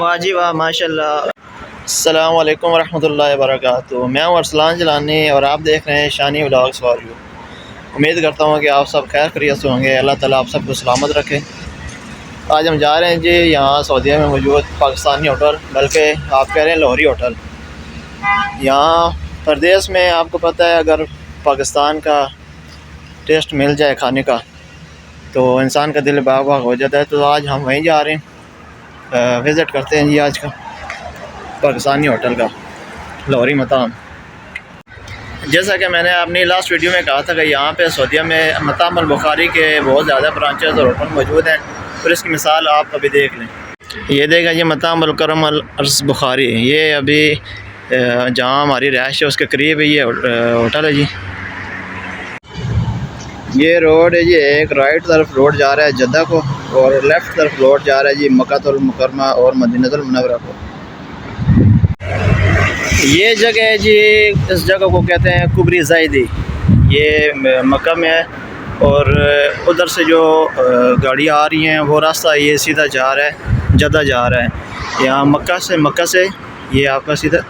वाह जी वाह, माशाल्लाह। अस्सलाम वालेकुम रहमतुल्लाहि व बरकातुहू। मैं हूँ अरसलान जिलानी और आप देख रहे हैं शानी व्लॉग्स फॉर यू। उम्मीद करता हूँ कि आप सब खैर खैरियत से होंगे। अल्लाह ताला आप सबको सलामत रखे। आज हम जा रहे हैं जी यहाँ सऊदीया में मौजूद पाकिस्तानी होटल, बल्कि आप कह रहे हैं लाहौरी होटल। यहाँ प्रदेश में आपको पता है, अगर पाकिस्तान का टेस्ट मिल जाए खाने का तो इंसान का दिल बाग बाग हो जाता है। तो आज हम वहीं जा रहे हैं, विज़िट करते हैं जी आज का पाकिस्तानी होटल का लाहौरी मताम। जैसा कि मैंने अपनी लास्ट वीडियो में कहा था कि यहाँ पे सऊदीया में मताम अल बुखारी के बहुत ज़्यादा ब्रांचेस और होटल मौजूद हैं, और इसकी मिसाल आप अभी देख लें। ये देखा ये मताम अल करम अल अर्स बुखारी, ये अभी जहाँ हमारी रहाइश है उसके करीब ये होटल है जी। ये रोड है जी, एक राइट तरफ रोड जा रहा है जद्दा को, और लेफ़्ट तरफ रोड जा रहा है जी मक्कातुल मुकर्रमा और मदीनतुल मुनव्वरा को। ये जगह है जी, इस जगह को कहते हैं कुबरी ज़ायदी। ये मक्का में है, और उधर से जो गाड़ियाँ आ रही हैं वो रास्ता ये सीधा जा रहा है, जद्दा जा रहा है। यहाँ मक्का से ये आपका सीधा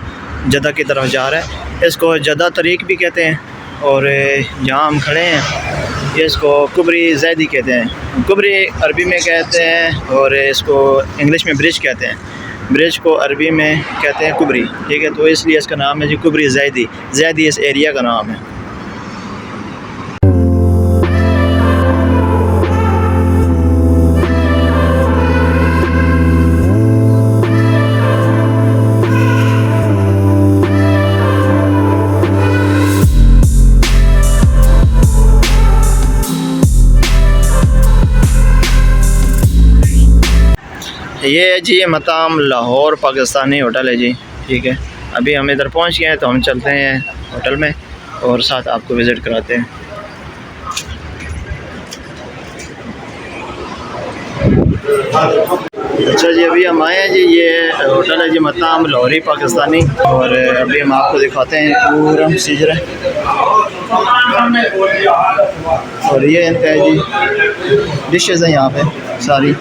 जद्दा की तरफ जा रहा है। इसको जद्दा तरीक भी कहते हैं, और जहाँ हम खड़े हैं इसको कुबरी ज़ायदी कहते हैं। कुबरी अरबी में कहते हैं, और इसको इंग्लिश में ब्रिज कहते हैं। ब्रिज को अरबी में कहते हैं कुबरी, ठीक है। तो इसलिए इसका नाम है जी कुबरी ज़ायदी। ज़ायदी इस एरिया का नाम है। ये है जी मताम लाहौर पाकिस्तानी होटल है जी, ठीक है। अभी हम इधर पहुंच गए हैं, तो हम चलते हैं होटल में और साथ आपको विज़िट कराते हैं। अच्छा जी, अभी हम आए हैं जी, ये होटल है जी मताम लाहौरी पाकिस्तानी, और अभी हम आपको दिखाते हैं पूरा सीजर है। और ये इनका है जी डिशेज़ हैं यहाँ पे सारी।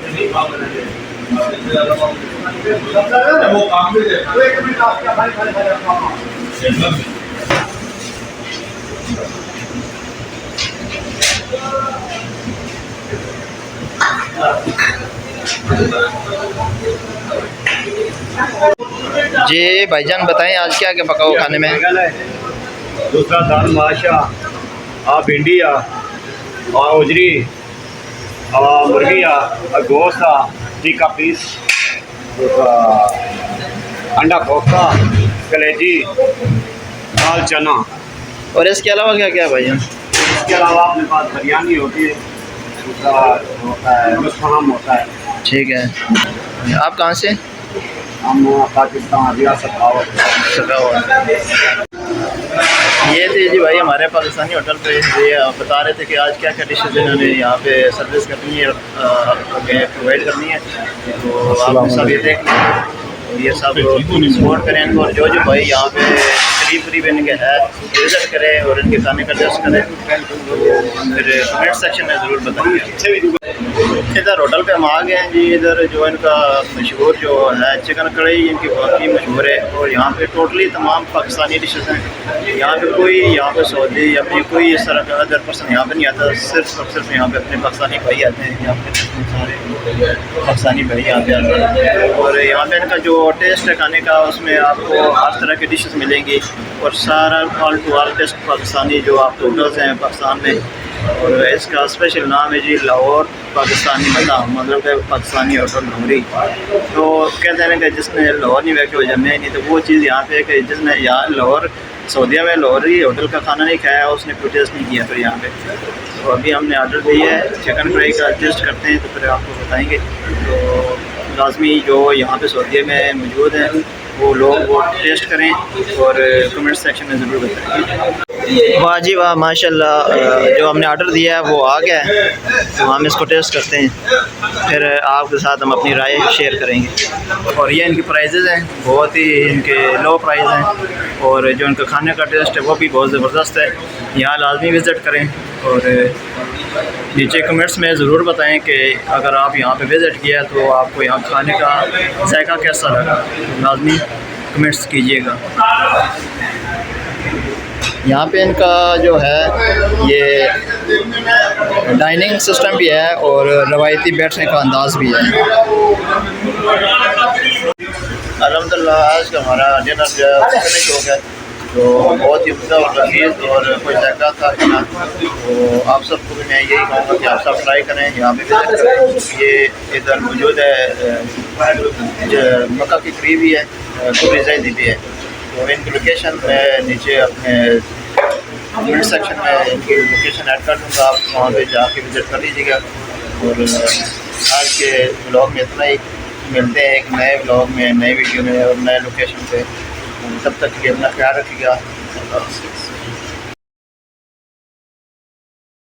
जी भाईजान बताएं आज क्या क्या पका हुआ खाने में? दूसरा दाल माशा, भिंडी उजरी, मुर्गी गोश्त, टीका पीस, अंडा कोफ्ता, कलेजी, दाल चना। और इसके अलावा क्या क्या है भाईजान? इसके अलावा अपने पास बिरयानी होती है, दूसरा होता है मुस्फाम होता है। ठीक है। आप कहाँ से? हम पाकिस्तान रियासत ये थे जी भाई हमारे पाकिस्तानी होटल पे। ये बता रहे थे कि आज क्या क्या डिशेज इन्होंने यहाँ पे सर्विस करनी है, प्रोवाइड करनी है। तो आप सब ये देख लें, ये सब सपोर्ट करें इनको, और जो भाई यहाँ पे करीब इनके है विजिट करें और इनके खाने का टेस्ट करें, तो फिर कमेंट सेक्शन में ज़रूर बताइए। इधर होटल पे हम आ गए हैं जी। इधर जो इनका मशहूर जो है चिकन कढ़ाई इनकी बहुत ही मशहूर है, और यहाँ पे टोटली तमाम पाकिस्तानी डिशेज़ हैं। यहाँ पे सऊदी या फिर कोई इस तरह का अदर पर्सन यहाँ पे नहीं आता, सिर्फ और सिर्फ यहाँ पे अपने पाकिस्तानी भाई आते हैं। यहाँ पे सारे पाकिस्तानी भाई यहाँ पे आते हैं, और यहाँ पे इनका जो टेस्ट है खाने का, उसमें आपको हर तरह की डिशेज़ मिलेंगी, और सारा all to all taste Pakistani जो आप होटल्स हैं पाकिस्तान में। और इसका स्पेशल नाम है जी लाहौर पाकिस्तानी मताम, मतलब कि पाकिस्तानी होटल लाहौरी। तो कहते हैं कि जिसने लाहौर नहीं बैठे हो जमे नहीं, तो वो चीज़ यहाँ पे कि जिसने यहाँ लाहौर सऊदीया में लाहौरी होटल का खाना नहीं खाया, उसने कोई टेस्ट नहीं किया फिर यहाँ पे। तो अभी हमने ऑर्डर दिया है चिकन फ्राई का, टेस्ट करते हैं तो फिर आपको बताएँगे। तो लाजमी जो यहाँ पे सऊदीया में मौजूद हैं वो लोग वो टेस्ट करें और कमेंट सेक्शन में ज़रूर बताएं। वाह जी वाह, माशाल्लाह। जो हमने ऑर्डर दिया है वो आ गया है, तो हम इसको टेस्ट करते हैं, फिर आपके साथ हम अपनी राय शेयर करेंगे। और ये इनकी प्राइजेज़ हैं, बहुत ही इनके लो प्राइस हैं, और जो इनका खाने का टेस्ट है वो भी बहुत ज़बरदस्त है। यहाँ लाजमी विज़िट करें। और नीचे कमेंट्स में ज़रूर बताएं कि अगर आप यहाँ पे विज़िट किया तो आपको यहाँ खाने का जायका कैसा लगा, लाजमी कमेंट्स कीजिएगा। यहाँ पे इनका जो है ये डाइनिंग सिस्टम भी है और रवायती बैठने का अंदाज़ भी है। अल्हम्दुलिल्लाह आज का हमारा डिनर फिनिश हो गया, तो बहुत ही उम्दा और लजीज और कोई जायका था खाना। तो आप सबको भी मैं यही कहूँगा कि आप सब ट्राई करें, यहाँ पे विजिट करें। ये इधर मौजूद है, मक्का के करीब ही है, कुबरी ज़ैदी भी है। तो इनकी लोकेशन मैं नीचे अपने कमेंट सेक्शन में इनकी लोकेशन ऐड कर दूँगा, आप वहाँ पे जाके विज़िट कर लीजिएगा। और आज के ब्लॉग में इतना ही, मिलते हैं एक नए ब्लॉग में, नए वीडियो में और नए लोकेशन पे। तब तक के लिए अपना ख्याल रखिएगा।